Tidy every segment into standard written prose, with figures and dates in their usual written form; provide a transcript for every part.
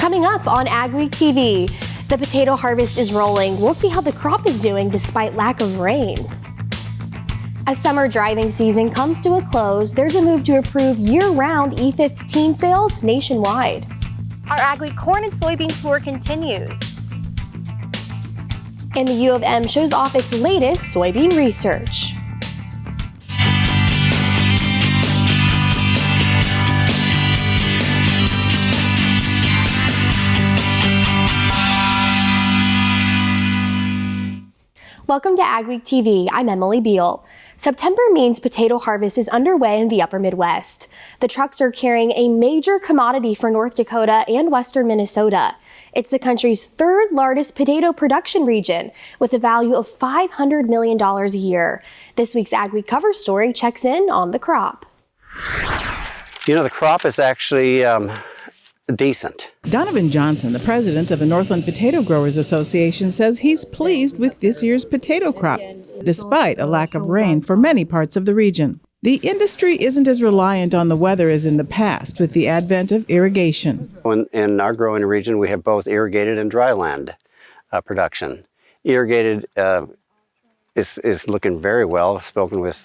Coming up on AgweekTV, the potato harvest is rolling. We'll see how the crop is doing despite lack of rain. As summer driving season comes to a close, there's a move to approve year-round E15 sales nationwide. Our AgWeek corn and soybean tour continues. And the U of M shows off its latest soybean research. Welcome to AgweekTV. I'm Emily Beal. September means potato harvest is underway in the upper Midwest. The trucks are carrying a major commodity for North Dakota and western Minnesota. It's the country's third largest potato production region, with a value of $500 million a year. This week's AgWeek cover story checks in on the crop. You know, the crop is actually decent. Donovan Johnson, the president of the Northland Potato Growers Association, says he's pleased with this year's potato crop, despite a lack of rain for many parts of the region. The industry isn't as reliant on the weather as in the past with the advent of irrigation. In our growing region, we have both irrigated and dry land production. Irrigated is looking very well. I've spoken with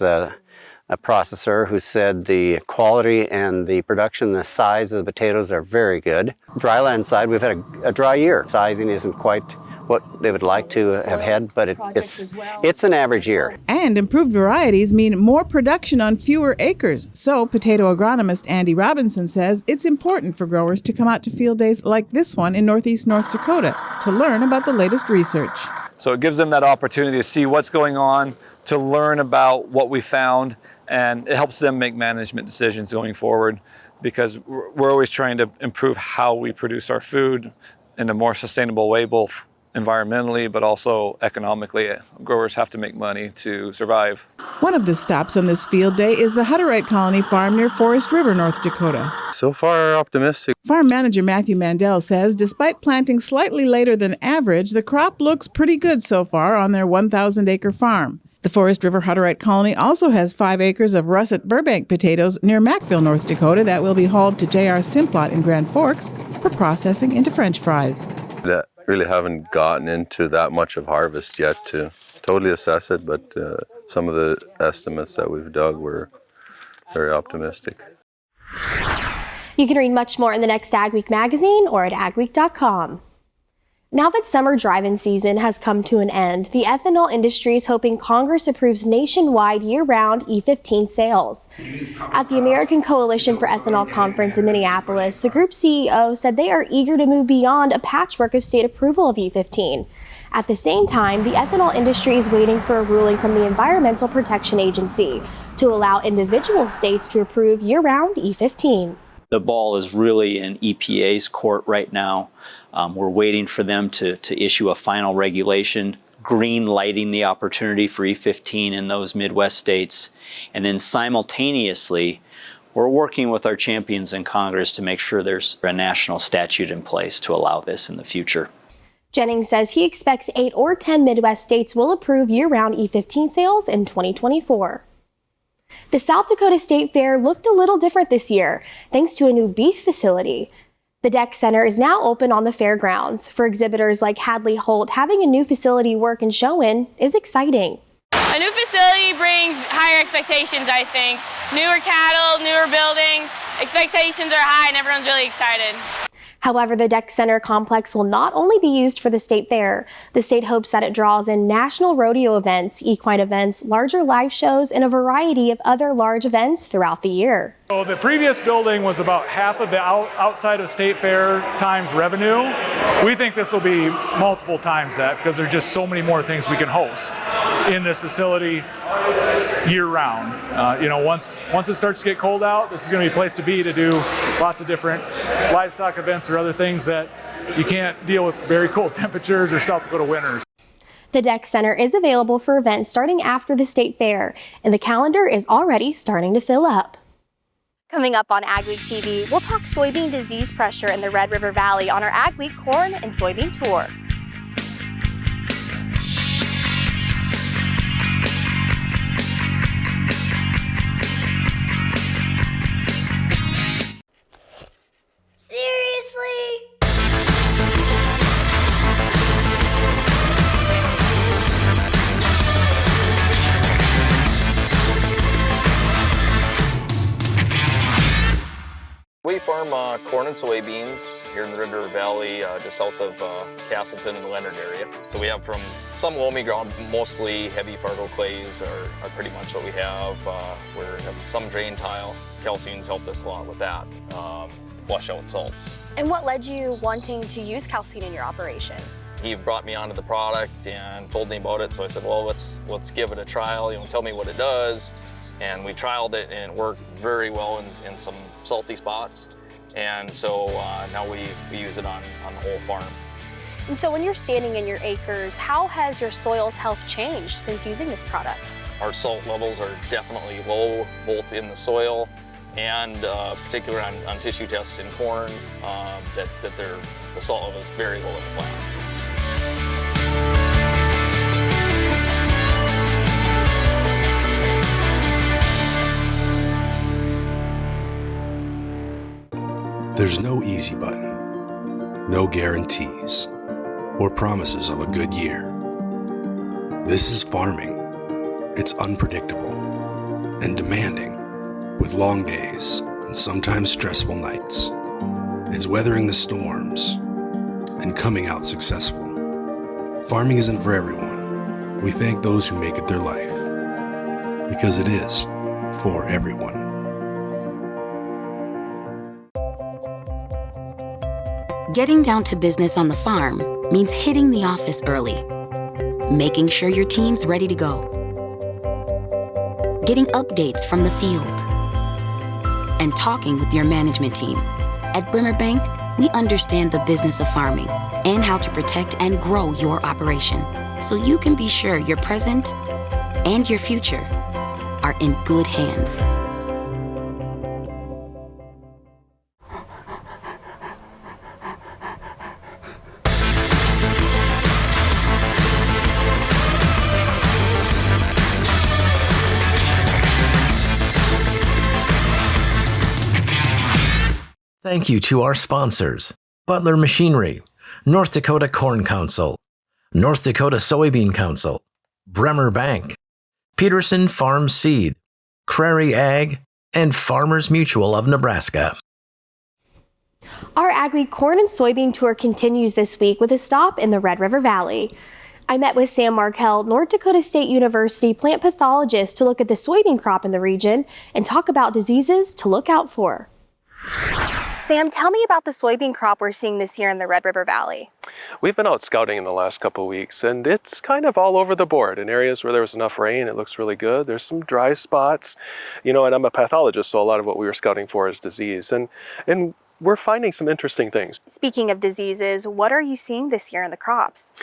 a processor who said the quality and the production, the size of the potatoes are very good. Dry land side, we've had a dry year. Sizing isn't quite what they would like to have had, but it's an average year. And improved varieties mean more production on fewer acres. So potato agronomist Andy Robinson says it's important for growers to come out to field days like this one in northeast North Dakota to learn about the latest research. So it gives them that opportunity to see what's going on, to learn about what we found, and it helps them make management decisions going forward, because we're always trying to improve how we produce our food in a more sustainable way, both environmentally but also economically. Growers have to make money to survive. One of the stops on this field day is the Hutterite Colony Farm near Forest River, North Dakota. So far, optimistic. Farm manager Matthew Mandel says despite planting slightly later than average, the crop looks pretty good so far on their 1,000-acre farm. The Forest River Hutterite Colony also has 5 acres of russet Burbank potatoes near Mackville, North Dakota that will be hauled to J.R. Simplot in Grand Forks for processing into French fries. I really haven't gotten into that much of harvest yet to totally assess it, but some of the estimates that we've dug were very optimistic. You can read much more in the next AgWeek magazine or at agweek.com. Now that summer drive-in season has come to an end, the ethanol industry is hoping Congress approves nationwide year-round E15 sales. At the American Coalition for Ethanol conference in Minneapolis, the group CEO said they are eager to move beyond a patchwork of state approval of E15. At the same time, the ethanol industry is waiting for a ruling from the Environmental Protection Agency to allow individual states to approve year-round E15. The ball is really in EPA's court right now. We're waiting for them to issue a final regulation, green lighting the opportunity for E15 in those Midwest states. And then simultaneously, we're working with our champions in Congress to make sure there's a national statute in place to allow this in the future. Jennings says he expects 8 or 10 Midwest states will approve year-round E15 sales in 2024. The South Dakota State Fair looked a little different this year, thanks to a new beef facility. The Deck Center is now open on the fairgrounds. For exhibitors like Hadley Holt, having a new facility work and show in is exciting. A new facility brings higher expectations, I think. Newer cattle, newer building, expectations are high and everyone's really excited. However, the Deck Center complex will not only be used for the state fair. The state hopes that it draws in national rodeo events, equine events, larger live shows, and a variety of other large events throughout the year. So the previous building was about half of the outside of state fair times revenue. We think this will be multiple times that, because there are just so many more things we can host in this facility year-round. Once it starts to get cold out, this is going to be a place to be to do lots of different livestock events or other things that you can't deal with very cold temperatures or South Dakota winters. The Deck Center is available for events starting after the state fair, and the calendar is already starting to fill up. Coming up on AgweekTV, we'll talk soybean disease pressure in the Red River Valley on our AgWeek corn and soybean tour. Seriously? We farm corn and soybeans here in the Red River Valley, just south of Castleton and the Leonard area. So we have from some loamy ground, mostly heavy Fargo clays are pretty much what we have. We have some drain tile. Calcine's helped us a lot with that, flush out salts. And what led you wanting to use calcine in your operation? He brought me onto the product and told me about it, so I said, well, let's give it a trial, tell me what it does. And we trialed it and it worked very well in some salty spots. And so now we use it on the whole farm. And so when you're standing in your acres, how has your soil's health changed since using this product? Our salt levels are definitely low, both in the soil and particularly on tissue tests in corn, the salt level is very low in the plant. There's no easy button, no guarantees, or promises of a good year. This is farming. It's unpredictable and demanding, with long days and sometimes stressful nights. It's weathering the storms and coming out successful. Farming isn't for everyone. We thank those who make it their life, because it is for everyone. Getting down to business on the farm means hitting the office early, making sure your team's ready to go, getting updates from the field, and talking with your management team. At Bremer Bank, we understand the business of farming and how to protect and grow your operation, so you can be sure your present and your future are in good hands. Thank you to our sponsors: Butler Machinery, North Dakota Corn Council, North Dakota Soybean Council, Bremer Bank, Peterson Farm Seed, Prarie Ag, and Farmers Mutual of Nebraska. Our AgWeek corn and soybean tour continues this week with a stop in the Red River Valley. I met with Sam Markell, North Dakota State University plant pathologist, to look at the soybean crop in the region and talk about diseases to look out for. Sam, tell me about the soybean crop we're seeing this year in the Red River Valley. We've been out scouting in the last couple of weeks, and it's kind of all over the board. In areas where there was enough rain, it looks really good. There's some dry spots, and I'm a pathologist, so a lot of what we were scouting for is disease. And we're finding some interesting things. Speaking of diseases, what are you seeing this year in the crops?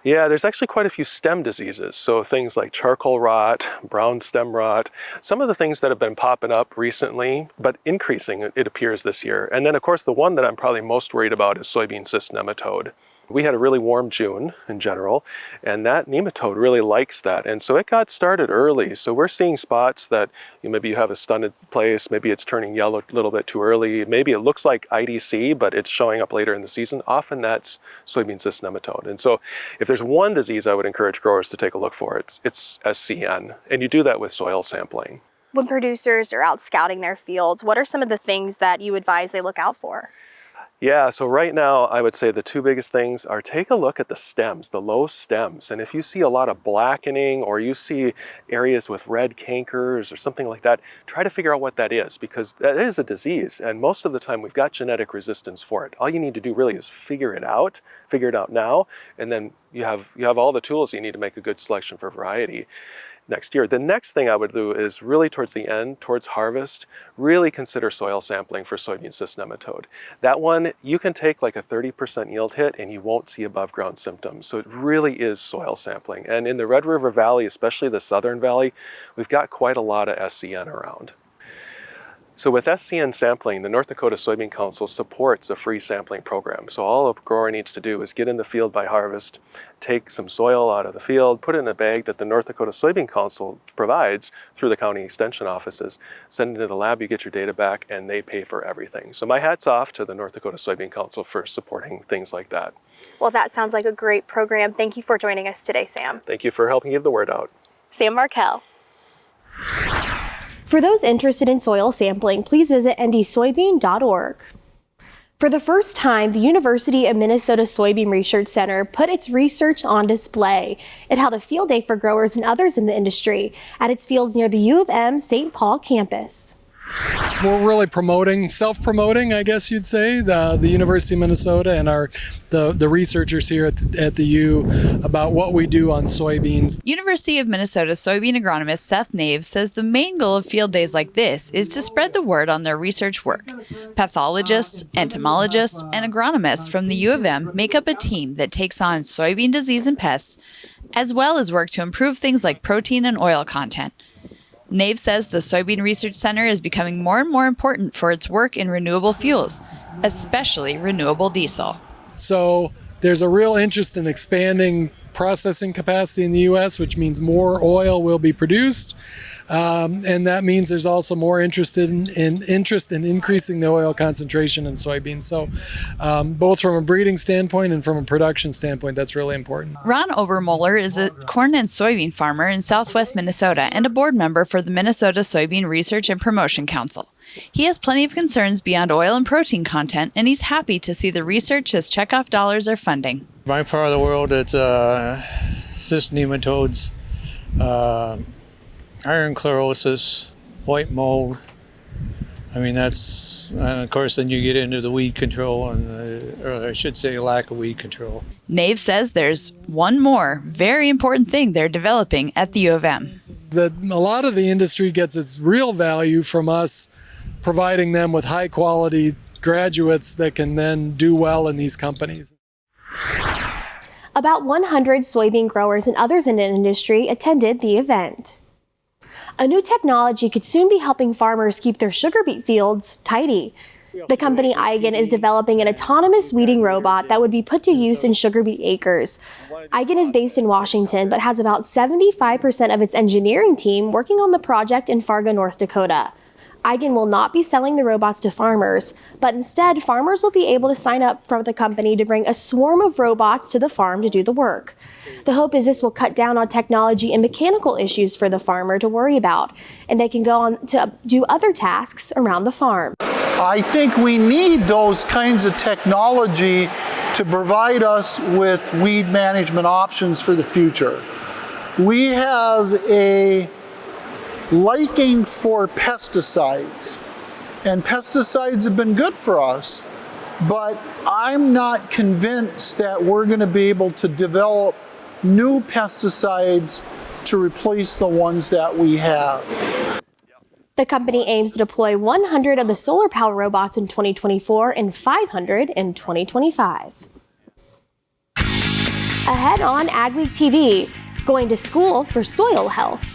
Yeah, there's actually quite a few stem diseases. So things like charcoal rot, brown stem rot, some of the things that have been popping up recently, but increasing, it appears, this year. And then, of course, the one that I'm probably most worried about is soybean cyst nematode. We had a really warm June in general, and that nematode really likes that. And so it got started early. So we're seeing spots that maybe you have a stunted place, maybe it's turning yellow a little bit too early, maybe it looks like IDC, but it's showing up later in the season. Often that's soybean cyst nematode. And so if there's one disease I would encourage growers to take a look for, it's SCN. And you do that with soil sampling. When producers are out scouting their fields, what are some of the things that you advise they look out for? Yeah, so right now I would say the two biggest things are take a look at the stems, the low stems. And if you see a lot of blackening or you see areas with red cankers or something like that, try to figure out what that is, because that is a disease. And most of the time we've got genetic resistance for it. All you need to do really is figure it out now, and then you have all the tools you need to make a good selection for variety next year. The next thing I would do is really towards the end, towards harvest, really consider soil sampling for soybean cyst nematode. That one, you can take like a 30% yield hit and you won't see above ground symptoms. So it really is soil sampling. And in the Red River Valley, especially the Southern Valley, we've got quite a lot of SCN around. So with SCN sampling, the North Dakota Soybean Council supports a free sampling program. So all a grower needs to do is get in the field by harvest, take some soil out of the field, put it in a bag that the North Dakota Soybean Council provides through the county extension offices, send it to the lab, you get your data back, and they pay for everything. So my hat's off to the North Dakota Soybean Council for supporting things like that. Well, that sounds like a great program. Thank you for joining us today, Sam. Thank you for helping give the word out. Sam Markell. For those interested in soil sampling, please visit ndsoybean.org. For the first time, the University of Minnesota Soybean Research Center put its research on display. It held a field day for growers and others in the industry at its fields near the U of M St. Paul campus. We're really promoting, self-promoting, I guess you'd say, the University of Minnesota and the researchers here at the U about what we do on soybeans. University of Minnesota soybean agronomist Seth Naves says the main goal of field days like this is to spread the word on their research work. Pathologists, entomologists, and agronomists from the U of M make up a team that takes on soybean disease and pests, as well as work to improve things like protein and oil content. Nave says the Soybean Research Center is becoming more and more important for its work in renewable fuels, especially renewable diesel. So there's a real interest in expanding processing capacity in the U.S., which means more oil will be produced. And that means there's also more interest in increasing the oil concentration in soybeans. So both from a breeding standpoint and from a production standpoint, that's really important. Ron Obermoller is a corn and soybean farmer in southwest Minnesota and a board member for the Minnesota Soybean Research and Promotion Council. He has plenty of concerns beyond oil and protein content, and he's happy to see the research his checkoff dollars are funding. My part of the world, it's cyst nematodes, iron chlorosis, white mold. I mean, that's, and of course, then you get into the weed control, or I should say lack of weed control. Nave says there's one more very important thing they're developing at the U of M. A lot of the industry gets its real value from us providing them with high quality graduates that can then do well in these companies. About 100 soybean growers and others in the industry attended the event. A new technology could soon be helping farmers keep their sugar beet fields tidy. The company Eigen is developing an autonomous weeding robot that would be put to use in sugar beet acres. Eigen is based in Washington, but has about 75% of its engineering team working on the project in Fargo, North Dakota. Eigen will not be selling the robots to farmers, but instead farmers will be able to sign up for the company to bring a swarm of robots to the farm to do the work. The hope is this will cut down on technology and mechanical issues for the farmer to worry about, and they can go on to do other tasks around the farm. I think we need those kinds of technology to provide us with weed management options for the future. We have a liking for pesticides, and pesticides have been good for us, but I'm not convinced that we're going to be able to develop new pesticides to replace the ones that we have. The company aims to deploy 100 of the solar power robots in 2024 and 500 in 2025. Ahead on AgweekTV, going to school for soil health.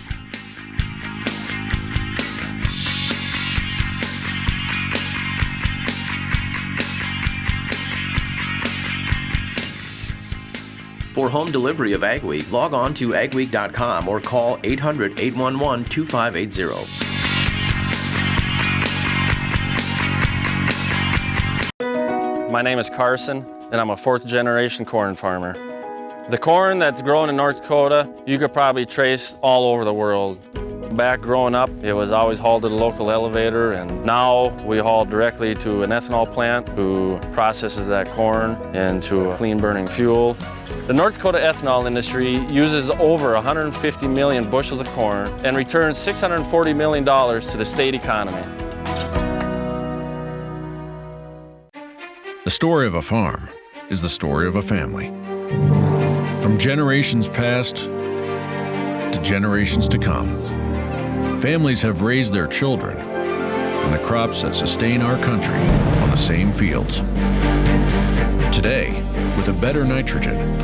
For home delivery of AgWeek, log on to agweek.com or call 800-811-2580. My name is Carson, and I'm a fourth-generation corn farmer. The corn that's grown in North Dakota, you could probably trace all over the world. Back growing up, it was always hauled to the local elevator, and now we haul directly to an ethanol plant who processes that corn into a clean-burning fuel. The North Dakota ethanol industry uses over 150 million bushels of corn and returns $640 million to the state economy. The story of a farm is the story of a family. From generations past to generations to come, families have raised their children on the crops that sustain our country on the same fields. Today, with a better nitrogen,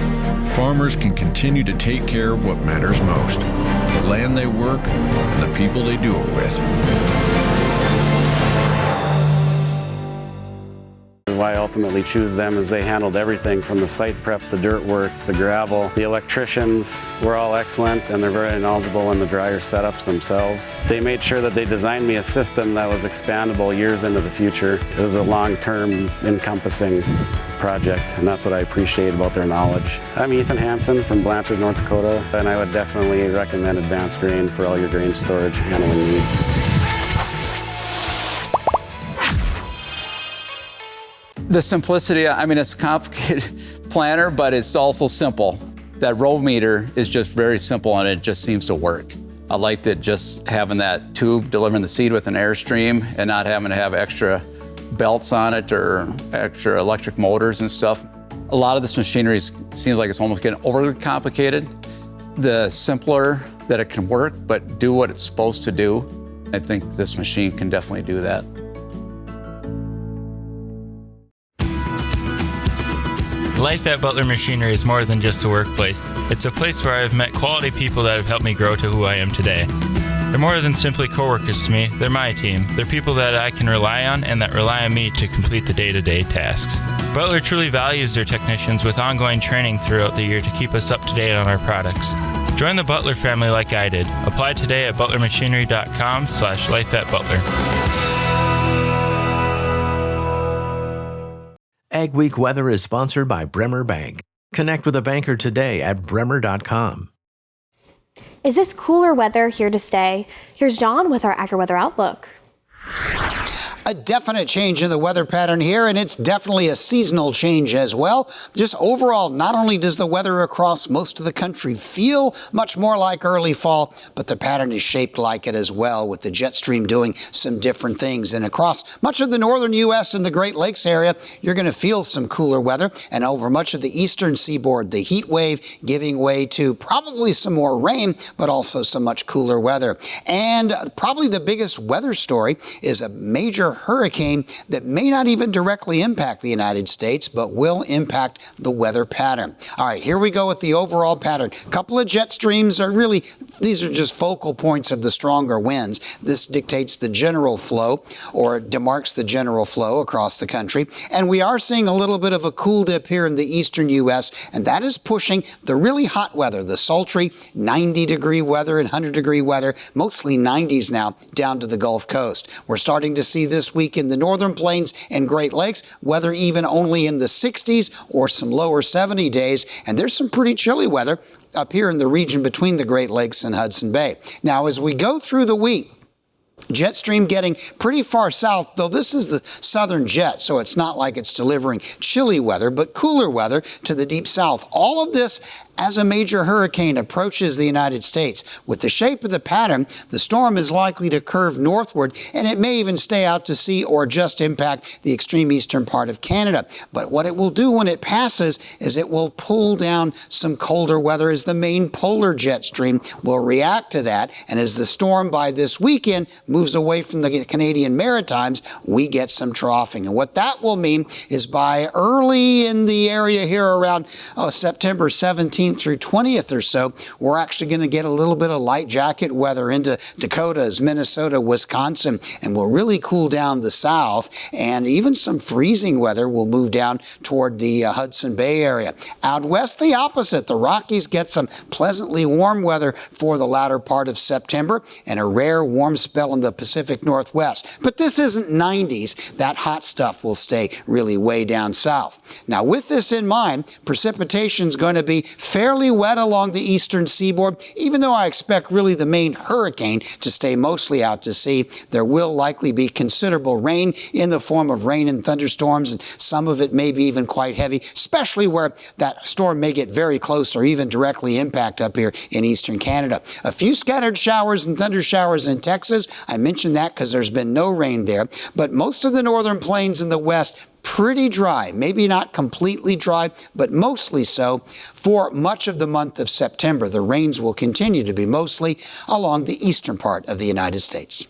farmers can continue to take care of what matters most, the land they work and the people they do it with. Why I ultimately choose them is they handled everything from the site prep, the dirt work, the gravel. The electricians were all excellent, and they're very knowledgeable in the dryer setups themselves. They made sure that they designed me a system that was expandable years into the future. It was a long-term encompassing project, and that's what I appreciate about their knowledge. I'm Ethan Hansen from Blanchard, North Dakota, and I would definitely recommend Advanced Grain for all your grain storage handling needs. The simplicity, I mean, it's a complicated planter, but it's also simple. That row meter is just very simple and it just seems to work. I like that just having that tube delivering the seed with an airstream and not having to have extra belts on it or extra electric motors and stuff. A lot of this machinery seems like it's almost getting overly complicated. The simpler that it can work, but do what it's supposed to do, I think this machine can definitely do that. Life at Butler Machinery is more than just a workplace. It's a place where I've met quality people that have helped me grow to who I am today. They're more than simply coworkers to me. They're my team. They're people that I can rely on and that rely on me to complete the day-to-day tasks. Butler truly values their technicians with ongoing training throughout the year to keep us up to date on our products. Join the Butler family like I did. Apply today at butlermachinery.com/lifeatbutler. AgWeek weather is sponsored by Bremer Bank. Connect with a banker today at bremer.com. Is this cooler weather here to stay? Here's John with our AgriWeather Outlook. A definite change in the weather pattern here, and it's definitely a seasonal change as well. Just overall, not only does the weather across most of the country feel much more like early fall, but the pattern is shaped like it as well, with the jet stream doing some different things. And across much of the northern U.S. and the Great Lakes area, you're going to feel some cooler weather. And over much of the eastern seaboard, the heat wave giving way to probably some more rain, but also some much cooler weather. And probably the biggest weather story is a major hurricane that may not even directly impact the United States, but will impact the weather pattern. All right, here we go with the overall pattern. A couple of jet streams are really, these are just focal points of the stronger winds. This dictates the general flow, or demarks the general flow across the country. And we are seeing a little bit of a cool dip here in the eastern U.S., and that is pushing the really hot weather, the sultry 90-degree weather and 100-degree weather, mostly 90s now, down to the Gulf Coast. We're starting to see this week in the northern plains and Great Lakes, weather even only in the 60s or some lower 70 days. And there's some pretty chilly weather up here in the region between the Great Lakes and Hudson Bay. Now, as we go through the week, jet stream getting pretty far south, though this is the southern jet, so it's not like it's delivering chilly weather, but cooler weather to the deep south. All of this as a major hurricane approaches the United States. With the shape of the pattern, the storm is likely to curve northward, and it may even stay out to sea or just impact the extreme eastern part of Canada. But what it will do when it passes is it will pull down some colder weather as the main polar jet stream will react to that. And as the storm by this weekend moves away from the Canadian Maritimes, we get some troughing. And what that will mean is by early in the area here around September 17th through 20th or so, we're actually going to get a little bit of light jacket weather into Dakotas, Minnesota, Wisconsin, and will really cool down the south. And even some freezing weather will move down toward the Hudson Bay area. Out west, the opposite. The Rockies get some pleasantly warm weather for the latter part of September and a rare warm spell in the Pacific Northwest. But this isn't 90s. That hot stuff will stay really way down south. Now, with this in mind, precipitation is going to be fairly wet along the eastern seaboard, even though I expect really the main hurricane to stay mostly out to sea. There will likely be considerable rain in the form of rain and thunderstorms, and some of it may be even quite heavy, especially where that storm may get very close or even directly impact up here in eastern Canada. A few scattered showers and thunder showers in Texas. I mentioned that because there's been no rain there, but most of the northern plains in the west pretty dry, maybe not completely dry, but mostly so for much of the month of September. The rains will continue to be mostly along the eastern part of the United States.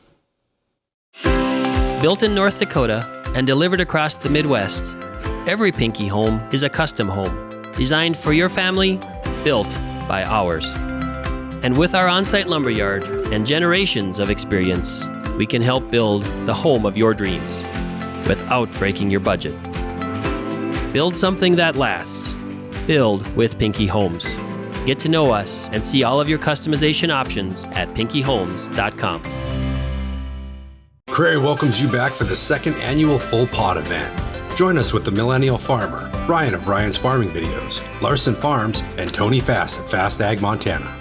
Built in North Dakota and delivered across the Midwest, every Pinky home is a custom home, designed for your family, built by ours. And with our on-site lumberyard and generations of experience, we can help build the home of your dreams without breaking your budget. Build something that lasts. Build with Pinky Homes. Get to know us and see all of your customization options at pinkyhomes.com. Prarie welcomes you back for the second annual Full Pot event. Join us with the Millennial Farmer, Brian of Brian's Farming Videos, Larson Farms, and Tony Fast at Fast Ag Montana.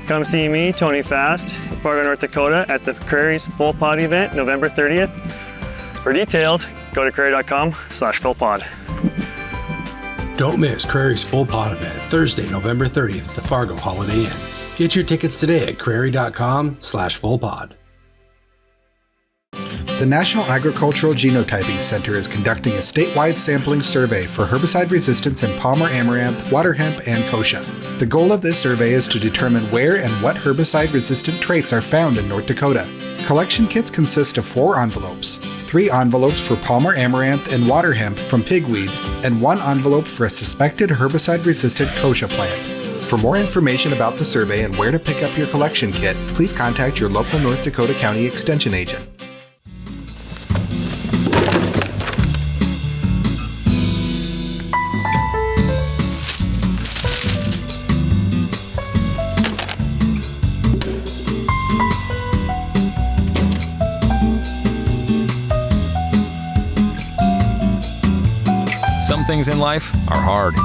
Come see me, Tony Fast, Fargo, North Dakota, at the Prarie's Full Pot event, November 30th. For details, Go to Prarie.com/fullpod. Don't miss Prarie's Full Pod event Thursday, November 30th at the Fargo Holiday Inn. Get your tickets today at Prarie.com/fullpod. The National Agricultural Genotyping Center is conducting a statewide sampling survey for herbicide resistance in Palmer amaranth, water hemp, and kochia. The goal of this survey is to determine where and what herbicide-resistant traits are found in North Dakota. Collection kits consist of 4 envelopes. 3 envelopes for Palmer amaranth and water hemp from pigweed, and 1 envelope for a suspected herbicide-resistant kochia plant. For more information about the survey and where to pick up your collection kit, please contact your local North Dakota County Extension agent. Some things in life are hard.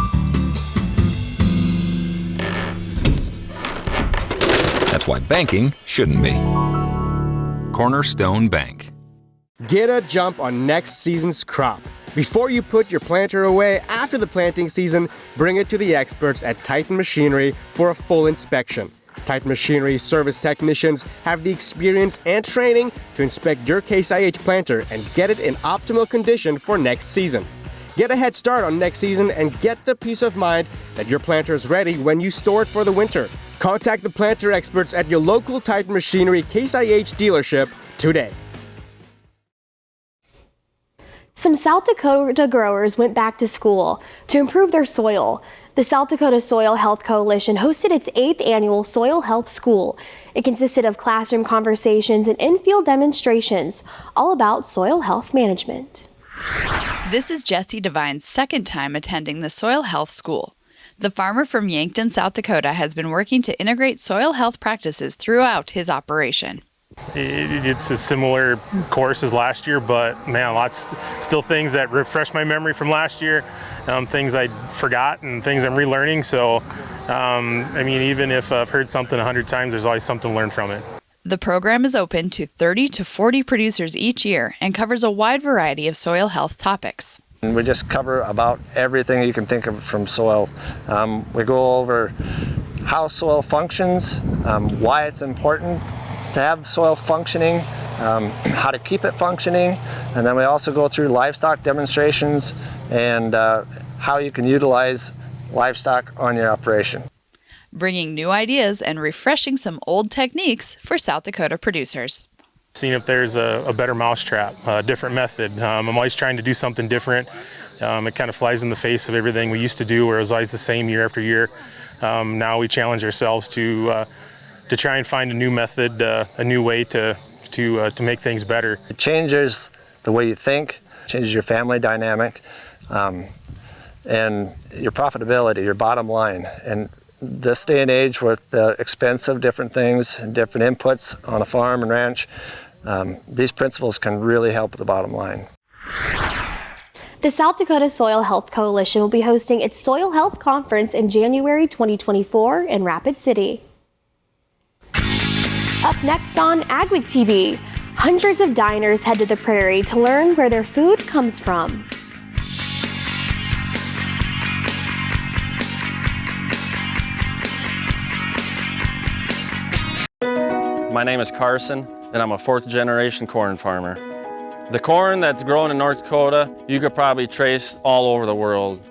That's why banking shouldn't be. Cornerstone Bank. Get a jump on next season's crop. Before you put your planter away after the planting season, bring it to the experts at Titan Machinery for a full inspection. Titan Machinery service technicians have the experience and training to inspect your Case IH planter and get it in optimal condition for next season. Get a head start on next season and get the peace of mind that your planter is ready when you store it for the winter. Contact the planter experts at your local Titan Machinery Case IH dealership today. Some South Dakota growers went back to school to improve their soil. The South Dakota Soil Health Coalition hosted its 8th annual Soil Health School. It consisted of classroom conversations and in-field demonstrations, all about soil health management. This is Jesse Devine's second time attending the Soil Health School. The farmer from Yankton, South Dakota has been working to integrate soil health practices throughout his operation. It's a similar course as last year, but man, still things that refresh my memory from last year, things I forgot and things I'm relearning. So, even if I've heard something 100 times, there's always something to learn from it. The program is open to 30 to 40 producers each year and covers a wide variety of soil health topics. We just cover about everything you can think of from soil. We go over how soil functions, why it's important to have soil functioning, how to keep it functioning, and then we also go through livestock demonstrations and how you can utilize livestock on your operation. Bringing new ideas and refreshing some old techniques for South Dakota producers. Seeing if there's a better mousetrap, a different method. I'm always trying to do something different. It kind of flies in the face of everything we used to do, where it was always the same year after year. Now we challenge ourselves to try and find a new method, a new way to make things better. It changes the way you think, changes your family dynamic, and your profitability, your bottom line. And this day and age, with the expense of different things and different inputs on a farm and ranch, these principles can really help with the bottom line. The South Dakota Soil Health Coalition will be hosting its Soil Health Conference in January 2024 in Rapid City. Up next on AgweekTV, hundreds of diners head to the Prarie to learn where their food comes from. My name is Carson, and I'm a 4th-generation corn farmer. The corn that's grown in North Dakota, you could probably trace all over the world.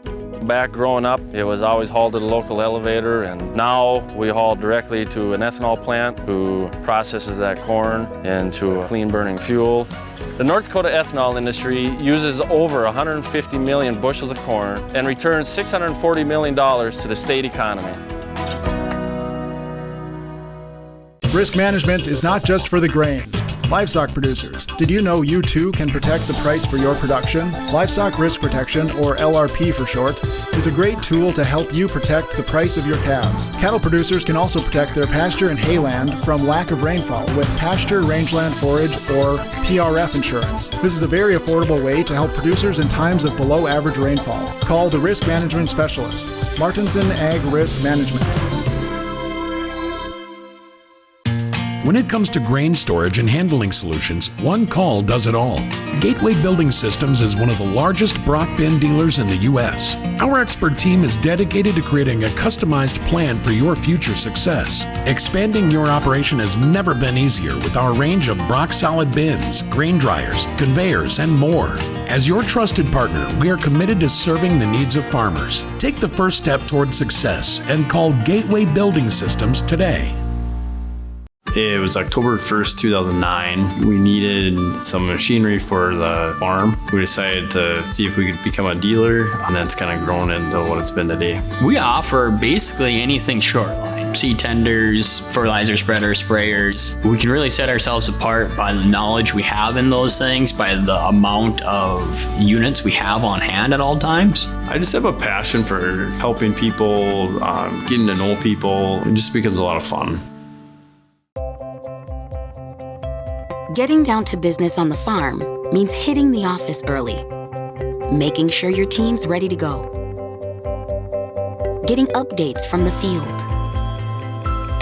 Back growing up, it was always hauled to the local elevator, and now we haul directly to an ethanol plant who processes that corn into a clean-burning fuel. The North Dakota ethanol industry uses over 150 million bushels of corn and returns $640 million to the state economy. Risk management is not just for the grains. Livestock producers, did you know you too can protect the price for your production? Livestock Risk Protection, or LRP for short, is a great tool to help you protect the price of your calves. Cattle producers can also protect their pasture and hayland from lack of rainfall with Pasture Rangeland Forage, or PRF insurance. This is a very affordable way to help producers in times of below average rainfall. Call the Risk Management Specialist, Martinson Ag Risk Management. When it comes to grain storage and handling solutions, one call does it all. Gateway Building Systems is one of the largest Brock bin dealers in the U.S. Our expert team is dedicated to creating a customized plan for your future success. Expanding your operation has never been easier with our range of Brock solid bins, grain dryers, conveyors, and more. As your trusted partner, we are committed to serving the needs of farmers. Take the first step toward success and call Gateway Building Systems today. It was October 1st, 2009. We needed some machinery for the farm. We decided to see if we could become a dealer, and that's kind of grown into what it's been today. We offer basically anything short line. Seed tenders, fertilizer spreaders, sprayers. We can really set ourselves apart by the knowledge we have in those things, by the amount of units we have on hand at all times. I just have a passion for helping people, getting to know people. It just becomes a lot of fun. Getting down to business on the farm means hitting the office early, making sure your team's ready to go, getting updates from the field,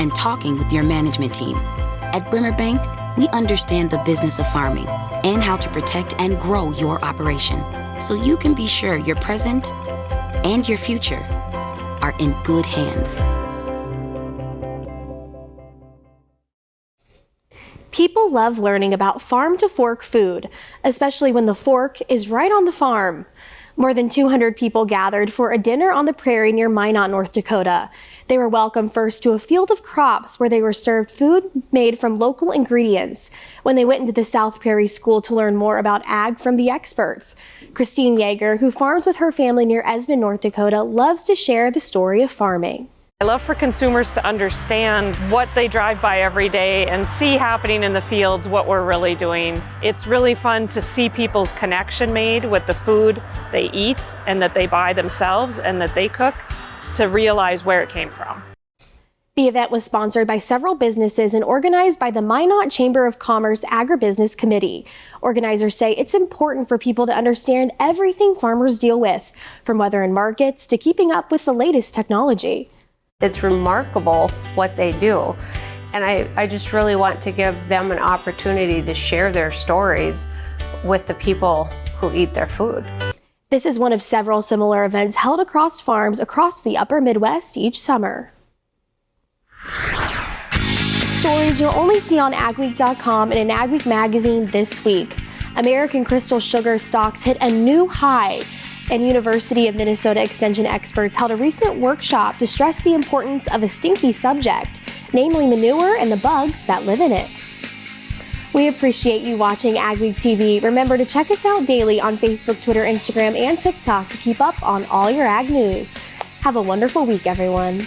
and talking with your management team. At Bremer Bank, we understand the business of farming and how to protect and grow your operation, so you can be sure your present and your future are in good hands. People love learning about farm-to-fork food, especially when the fork is right on the farm. More than 200 people gathered for a dinner on the Prarie near Minot, North Dakota. They were welcomed first to a field of crops where they were served food made from local ingredients. When they went into the South Prarie School to learn more about ag from the experts. Christine Yeager, who farms with her family near Esmond, North Dakota, loves to share the story of farming. I love for consumers to understand what they drive by every day and see happening in the fields what we're really doing. It's really fun to see people's connection made with the food they eat and that they buy themselves and that they cook, to realize where it came from. The event was sponsored by several businesses and organized by the Minot Chamber of Commerce Agribusiness Committee. Organizers say it's important for people to understand everything farmers deal with, from weather and markets to keeping up with the latest technology. It's remarkable what they do, and I just really want to give them an opportunity to share their stories with the people who eat their food. This is one of several similar events held across farms across the upper Midwest each summer. Stories you'll only see on AgWeek.com and in AgWeek magazine this week. American Crystal sugar stocks hit a new high, and University of Minnesota Extension experts held a recent workshop to stress the importance of a stinky subject, namely manure and the bugs that live in it. We appreciate you watching AgweekTV. Remember to check us out daily on Facebook, Twitter, Instagram, and TikTok to keep up on all your ag news. Have a wonderful week, everyone.